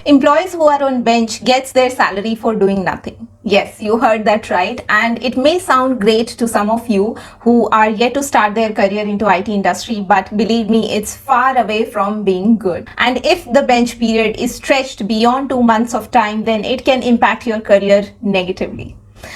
Employees who are on bench gets their salary for doing nothing. Yes, you heard that right. And it may sound great to some of you who are yet to start their career into IT industry, but believe me, it's far away from being good. And if the bench period is stretched beyond 2 months of time, then it can impact your career negatively.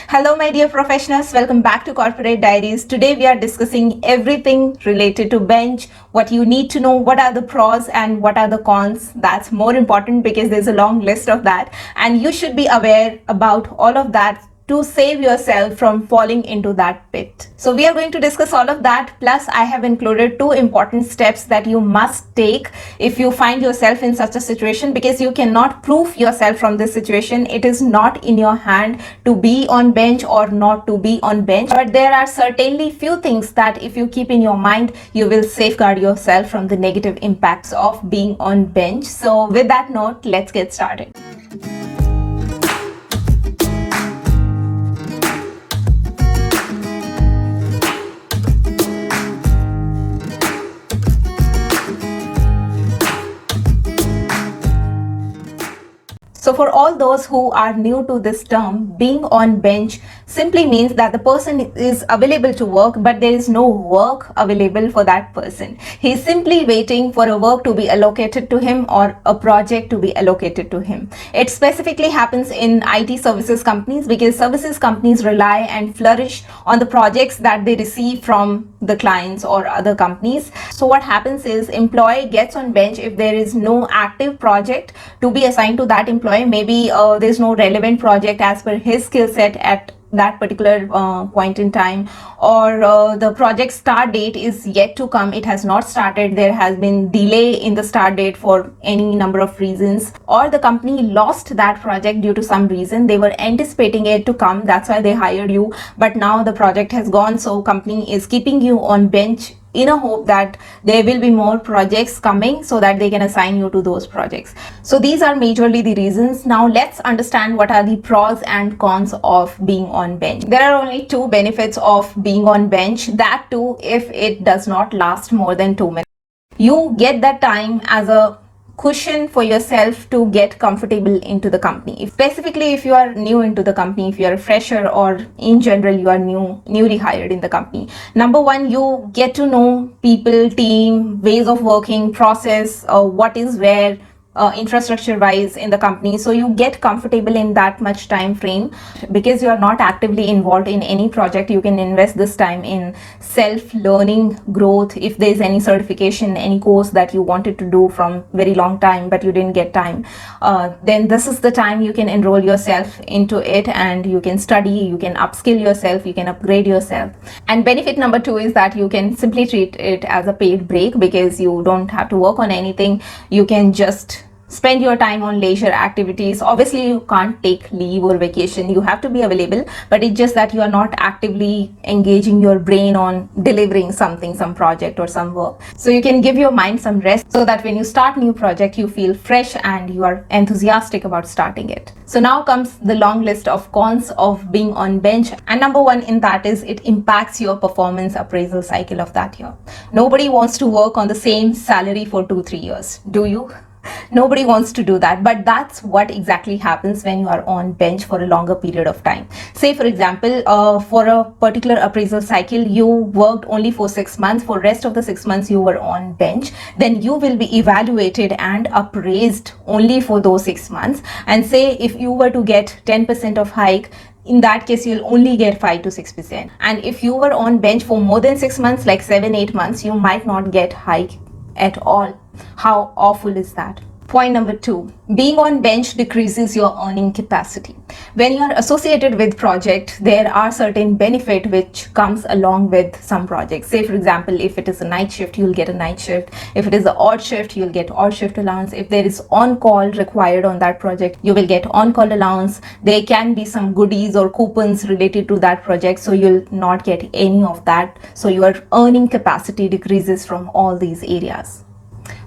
Hello my dear professionals, welcome back to Corporate Diaries. Today we are discussing everything related to bench, what you need to know, what are the pros and what are the cons. That's more important because there's a long list of that and you should be aware about all of that to save yourself from falling into that pit. So we are going to discuss all of that, plus I have included 2 important steps that you must take if you find yourself in such a situation, because you cannot proof yourself from this situation. It is not in your hand to be on bench or not to be on bench, but there are certainly few things that if you keep in your mind, you will safeguard yourself from the negative impacts of being on bench. So with that note, let's get started. So for all those who are new to this term, being on bench simply means that the person is available to work, but there is no work available for that person. He is simply waiting for a work to be allocated to him or a project to be allocated to him. It specifically happens in IT services companies because services companies rely and flourish on the projects that they receive from the clients or other companies. So what happens is employee gets on bench if there is no active project to be assigned to that employee. Maybe there's no relevant project as per his skill set at that particular point in time, or the project start date is yet to come, it has not started, there has been delay in the start date for any number of reasons, or the company lost that project due to some reason. They were anticipating it to come, that's why they hired you, but now the project has gone, so company is keeping you on bench in a hope that there will be more projects coming so that they can assign you to those projects. So these are majorly the reasons. Now let's understand what are the pros and cons of being on bench. There are only 2 benefits of being on bench, that too if it does not last more than 2 minutes. You get that time as a cushion for yourself to get comfortable into the company. Specifically if you are new into the company, if you are a fresher, or in general you are newly hired in the company. Number 1, you get to know people, team, ways of working, process, what is where, infrastructure wise in the company, so you get comfortable in that much time frame. Because you are not actively involved in any project, you can invest this time in self learning, growth. If there is any certification, any course that you wanted to do from very long time but you didn't get time, then this is the time you can enroll yourself into it and you can study, you can upskill yourself, you can upgrade yourself. And benefit number 2 is that you can simply treat it as a paid break, because you don't have to work on anything, you can just spend your time on leisure activities. Obviously you can't take leave or vacation, you have to be available, but it's just that you are not actively engaging your brain on delivering something, some project or some work. So you can give your mind some rest so that when you start new project you feel fresh and you are enthusiastic about starting it. So now comes the long list of cons of being on bench, and number 1 in that is it impacts your performance appraisal cycle of that year. Nobody wants to work on the same salary for 2-3 years, do you? Nobody wants to do that, but that's what exactly happens when you are on bench for a longer period of time. Say for example, for a particular appraisal cycle you worked only for 6 months, for rest of the 6 months you were on bench, then you will be evaluated and appraised only for those 6 months. And say if you were to get 10% of hike, in that case you'll only get 5 to 6%. And if you were on bench for more than 6 months, like 7-8 months, you might not get hike at all. How awful is that? Point number 2, being on bench decreases your earning capacity. When you are associated with project, there are certain benefit which comes along with some projects. Say for example, if it is a night shift, you'll get a night shift. If it is an odd shift, you'll get odd shift allowance. If there is on-call required on that project, you will get on-call allowance. There can be some goodies or coupons related to that project, so you'll not get any of that. So your earning capacity decreases from all these areas.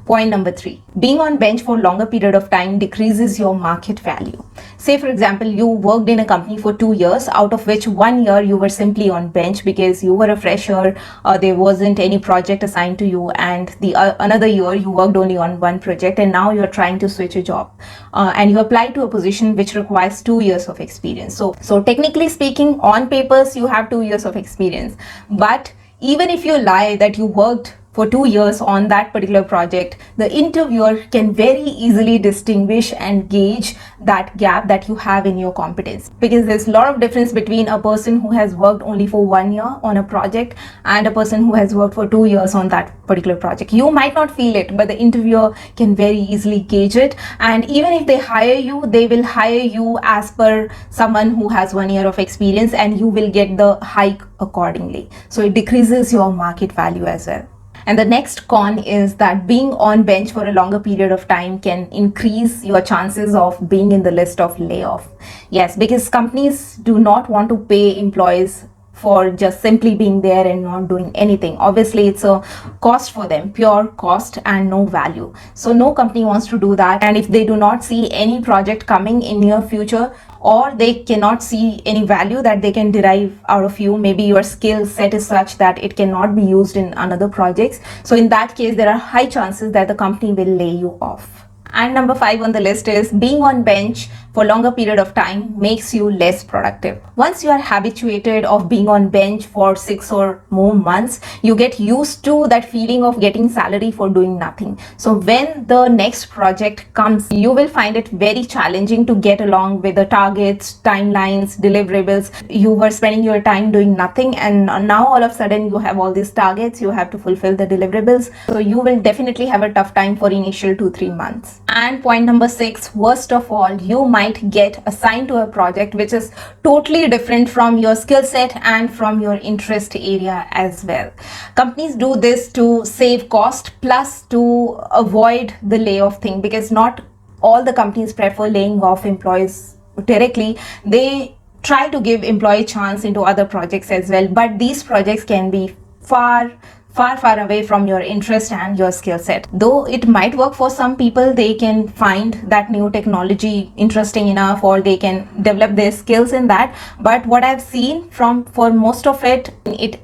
Point number 3, being on bench for longer period of time decreases your market value. Say for example, you worked in a company for 2 years, out of which 1 year you were simply on bench because you were a fresher, there wasn't any project assigned to you, and the another year you worked only on one project, and now you're trying to switch a job, and you apply to a position which requires 2 years of experience. So technically speaking, on papers you have 2 years of experience, but even if you lie that you worked for 2 years on that particular project, the interviewer can very easily distinguish and gauge that gap that you have in your competence, because there's a lot of difference between a person who has worked only for 1 year on a project and a person who has worked for 2 years on that particular project. You might not feel it, but the interviewer can very easily gauge it, and even if they hire you, they will hire you as per someone who has 1 year of experience, and you will get the hike accordingly. So it decreases your market value as well. And the next con is that being on bench for a longer period of time can increase your chances of being in the list of layoff. Yes, because companies do not want to pay employees for just simply being there and not doing anything. Obviously, it's a cost for them, pure cost and no value. So no company wants to do that. And if they do not see any project coming in near future, or they cannot see any value that they can derive out of you, maybe your skill set is such that it cannot be used in another projects, so in that case there are high chances that the company will lay you off. And number 5 on the list is being on bench for longer period of time makes you less productive. Once you are habituated of being on bench for 6 or more months, you get used to that feeling of getting salary for doing nothing. So when the next project comes, you will find it very challenging to get along with the targets, timelines, deliverables. You were spending your time doing nothing, and now all of a sudden you have all these targets, you have to fulfill the deliverables. So you will definitely have a tough time for initial 2-3 months. And point number 6, worst of all, you might get assigned to a project which is totally different from your skill set and from your interest area as well. Companies do this to save cost plus to avoid the layoff thing, because not all the companies prefer laying off employees directly. They try to give employee chance into other projects as well, but these projects can be far away from your interest and your skill set. Though it might work for some people, they can find that new technology interesting enough, or they can develop their skills in that, but what I've seen for most of it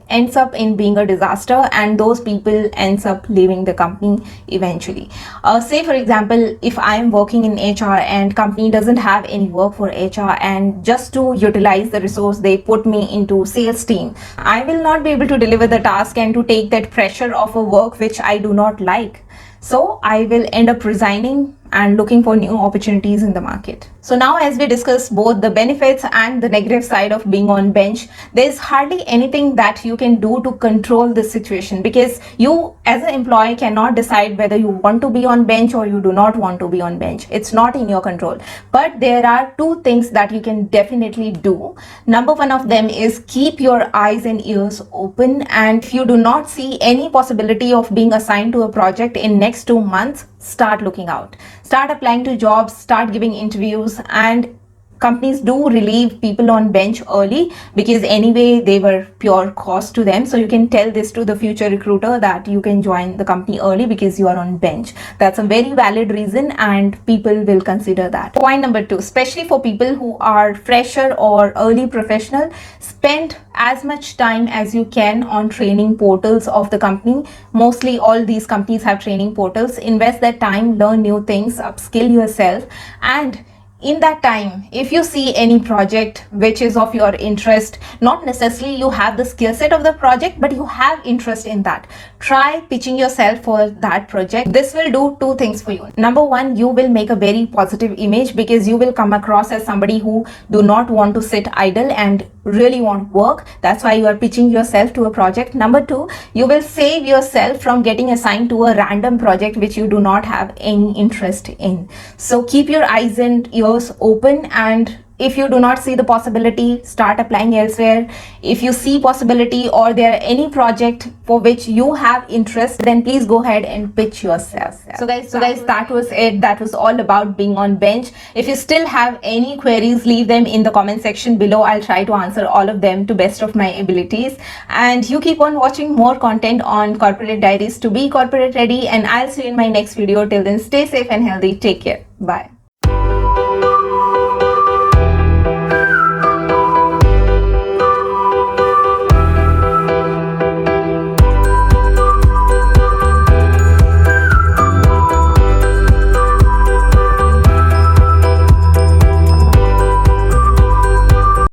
ends up in being a disaster, and those people ends up leaving the company eventually. Say for example, if I'm working in HR and company doesn't have any work for HR, and just to utilize the resource they put me into sales team, I will not be able to deliver the task and to take that pressure of a work which I do not like. So I will end up resigning and looking for new opportunities in the market. So now, as we discuss both the benefits and the negative side of being on bench, there's hardly anything that you can do to control this situation, because you as an employee cannot decide whether you want to be on bench or you do not want to be on bench. It's not in your control. But there are 2 things that you can definitely do. Number 1 of them is keep your eyes and ears open, and if you do not see any possibility of being assigned to a project in next 2 months, start looking out. Start applying to jobs, start giving interviews, and companies do relieve people on bench early, because anyway they were pure cost to them. So you can tell this to the future recruiter that you can join the company early because you are on bench. That's a very valid reason, and people will consider that. Point number 2, especially for people who are fresher or early professional, spend as much time as you can on training portals of the company. Mostly all these companies have training portals. Invest that time, learn new things, upskill yourself, and in that time, if you see any project which is of your interest, not necessarily you have the skill set of the project, but you have interest in that, try pitching yourself for that project. This will do 2 things for you. Number 1, you will make a very positive image, because you will come across as somebody who do not want to sit idle and really want work. That's why you are pitching yourself to a project. Number 2, you will save yourself from getting assigned to a random project which you do not have any interest in. So keep your eyes and ears doors open, and if you do not see the possibility, start applying elsewhere. If you see possibility or there are any project for which you have interest, then please go ahead and pitch yourself. So guys, that was it. That was all about being on bench. If you still have any queries, leave them in the comment section below. I'll try to answer all of them to best of my abilities. And you keep on watching more content on Corporate Diaries to be corporate ready, and I'll see you in my next video. Till then, stay safe and healthy. Take care. Bye.